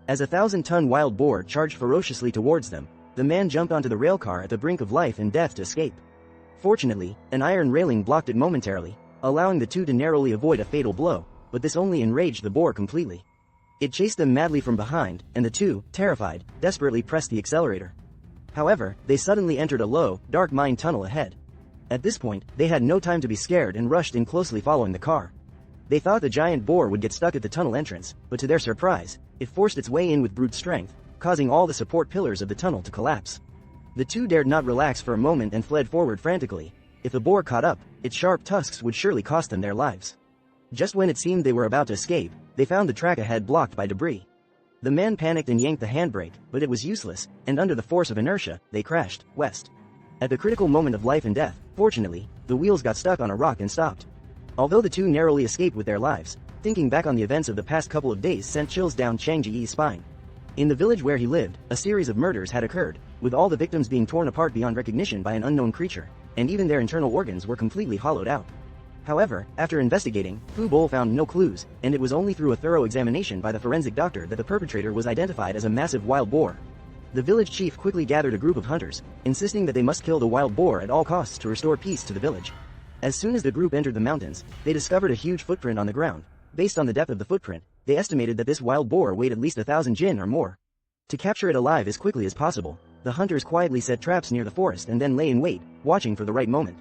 As a 1,000-ton wild boar charged ferociously towards them, the man jumped onto the railcar at the brink of life and death to escape. Fortunately, an iron railing blocked it momentarily, allowing the two to narrowly avoid a fatal blow, but this only enraged the boar completely. It chased them madly from behind, and the two, terrified, desperately pressed the accelerator. However, they suddenly entered a low, dark mine tunnel ahead. At this point, they had no time to be scared and rushed in closely following the car. They thought the giant boar would get stuck at the tunnel entrance, but to their surprise, it forced its way in with brute strength, causing all the support pillars of the tunnel to collapse. The two dared not relax for a moment and fled forward frantically. If the boar caught up, its sharp tusks would surely cost them their lives. Just when it seemed they were about to escape, they found the track ahead blocked by debris. The man panicked and yanked the handbrake, but it was useless, and under the force of inertia, they crashed west. At the critical moment of life and death, fortunately, the wheels got stuck on a rock and stopped. Although the two narrowly escaped with their lives, thinking back on the events of the past couple of days sent chills down Chang Ji's spine. In the village where he lived, a series of murders had occurred, with all the victims being torn apart beyond recognition by an unknown creature, and even their internal organs were completely hollowed out. However, after investigating, Fu Bo found no clues, and it was only through a thorough examination by the forensic doctor that the perpetrator was identified as a massive wild boar. The village chief quickly gathered a group of hunters, insisting that they must kill the wild boar at all costs to restore peace to the village. As soon as the group entered the mountains, they discovered a huge footprint on the ground. Based on the depth of the footprint, they estimated that this wild boar weighed at least 1,000 jin or more. To capture it alive as quickly as possible, the hunters quietly set traps near the forest and then lay in wait, watching for the right moment.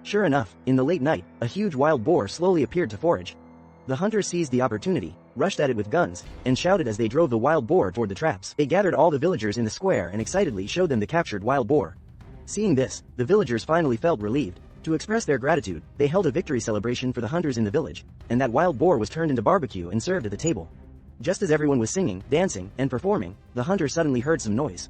Sure enough, in the late night, a huge wild boar slowly appeared to forage. The hunters seized the opportunity, rushed at it with guns, and shouted as they drove the wild boar toward the traps. They gathered all the villagers in the square and excitedly showed them the captured wild boar. Seeing this, the villagers finally felt relieved. To express their gratitude, they held a victory celebration for the hunters in the village, and that wild boar was turned into barbecue and served at the table. Just as everyone was singing, dancing, and performing, the hunter suddenly heard some noise.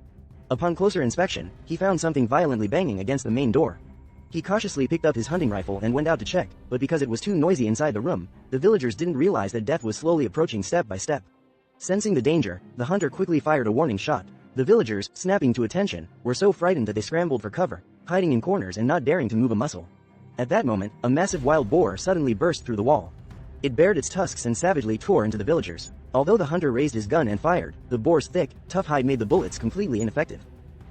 Upon closer inspection, he found something violently banging against the main door. He cautiously picked up his hunting rifle and went out to check, but because it was too noisy inside the room, the villagers didn't realize that death was slowly approaching step by step. Sensing the danger, the hunter quickly fired a warning shot. The villagers, snapping to attention, were so frightened that they scrambled for cover, hiding in corners and not daring to move a muscle. At that moment, a massive wild boar suddenly burst through the wall. It bared its tusks and savagely tore into the villagers. Although the hunter raised his gun and fired, the boar's thick, tough hide made the bullets completely ineffective.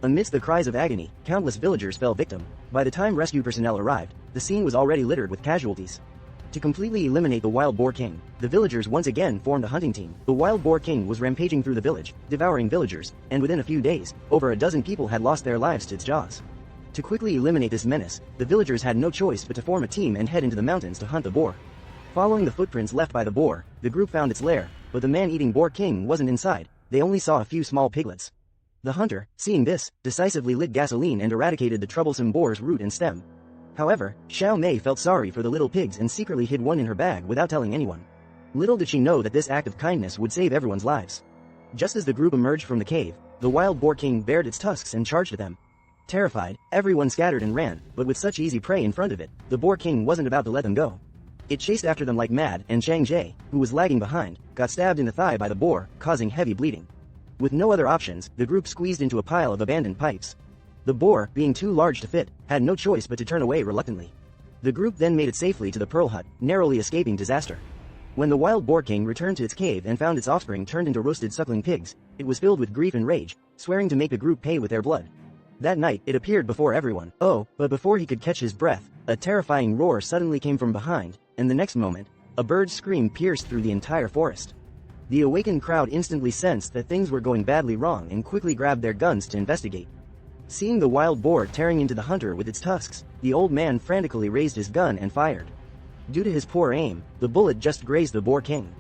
Amidst the cries of agony, countless villagers fell victim. By the time rescue personnel arrived, the scene was already littered with casualties. To completely eliminate the wild boar king, the villagers once again formed a hunting team. The wild boar king was rampaging through the village, devouring villagers, and within a few days, over a dozen people had lost their lives to its jaws. To quickly eliminate this menace, the villagers had no choice but to form a team and head into the mountains to hunt the boar. Following the footprints left by the boar, the group found its lair, but the man-eating boar king wasn't inside. They only saw a few small piglets. The hunter, seeing this, decisively lit gasoline and eradicated the troublesome boar's root and stem. However, Xiao Mei felt sorry for the little pigs and secretly hid one in her bag without telling anyone. Little did she know that this act of kindness would save everyone's lives. Just as the group emerged from the cave, the wild boar king bared its tusks and charged at them. Terrified, everyone scattered and ran, but with such easy prey in front of it, the boar king wasn't about to let them go. It chased after them like mad, and Chang Jie, who was lagging behind, got stabbed in the thigh by the boar, causing heavy bleeding. With no other options, the group squeezed into a pile of abandoned pipes. The boar, being too large to fit, had no choice but to turn away reluctantly. The group then made it safely to the pearl hut, narrowly escaping disaster. When the wild boar king returned to its cave and found its offspring turned into roasted suckling pigs, it was filled with grief and rage, swearing to make the group pay with their blood. That night, it appeared before everyone. Oh, but before he could catch his breath, a terrifying roar suddenly came from behind, and the next moment, a bird's scream pierced through the entire forest. The awakened crowd instantly sensed that things were going badly wrong and quickly grabbed their guns to investigate. Seeing the wild boar tearing into the hunter with its tusks, the old man frantically raised his gun and fired. Due to his poor aim, the bullet just grazed the boar king.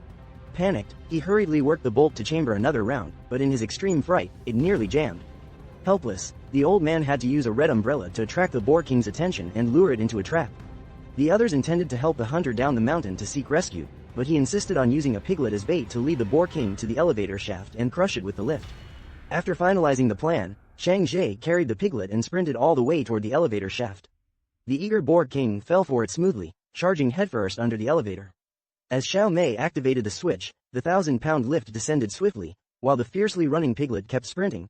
Panicked, he hurriedly worked the bolt to chamber another round, but in his extreme fright, it nearly jammed. Helpless, the old man had to use a red umbrella to attract the boar king's attention and lure it into a trap. The others intended to help the hunter down the mountain to seek rescue, but he insisted on using a piglet as bait to lead the boar king to the elevator shaft and crush it with the lift. After finalizing the plan, Chang Jie carried the piglet and sprinted all the way toward the elevator shaft. The eager boar king fell for it smoothly, charging headfirst under the elevator. As Xiao Mei activated the switch, the 1,000-pound lift descended swiftly, while the fiercely running piglet kept sprinting.